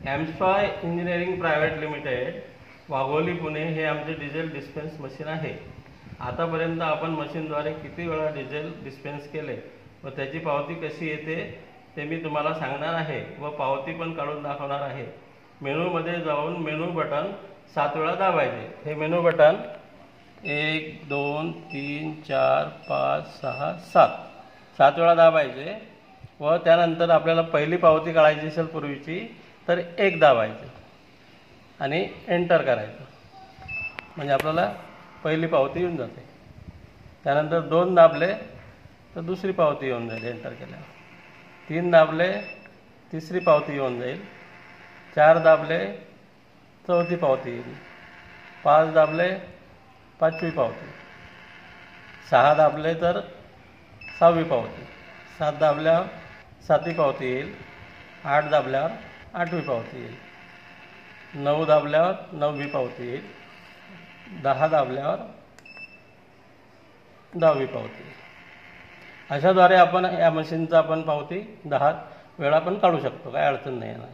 एमस्पाय engineering private limited Wagholi Pune हे आमचे diesel dispense machine आहे। आतापर्यंत आपण मशीनद्वारे किती वेळा डिझेल डिस्पेन्स केले व त्याची पावती कशी येते ते मी तुम्हाला सांगणार आहे व पावती पण काढून दाखवणार आहे। मेनूमध्ये जाऊन मेनू बटन 7 वेळा दाबायचे। हे मेनू बटन 1 2 3 4 5 6 7 वेळा दाबायचे व त्यानंतर आपल्याला पहिली पावती काढायची असेल पूर्वीची तर 1 दाबायचे आणि एंटर करायचं म्हणजे आपल्याला पहिली पावती येऊन जाते। त्यानंतर 2 दाबले तर दुसरी पावती येऊन जाईल एंटर केल्यावर। 3 दाबले तिसरी पावती येऊन जाईल। 4 दाबले चौथी पावती येईल। 5 दाबले पाचवी पावती। 6 दाबले तर 6वी पावती। 7 दाबल्यावर 7वी पावती येईल। 8 दाबल्यावर 8वी पावती येईल। 9 दाबल्यावर 9वी पावती येईल। 10 दाबल्यावर 10वी पावती येईल। अशाद्वारे आपण या मशीनचा आपण पावती 10 वेळा पण काढू शकतो, काय अडचण नाही येणार।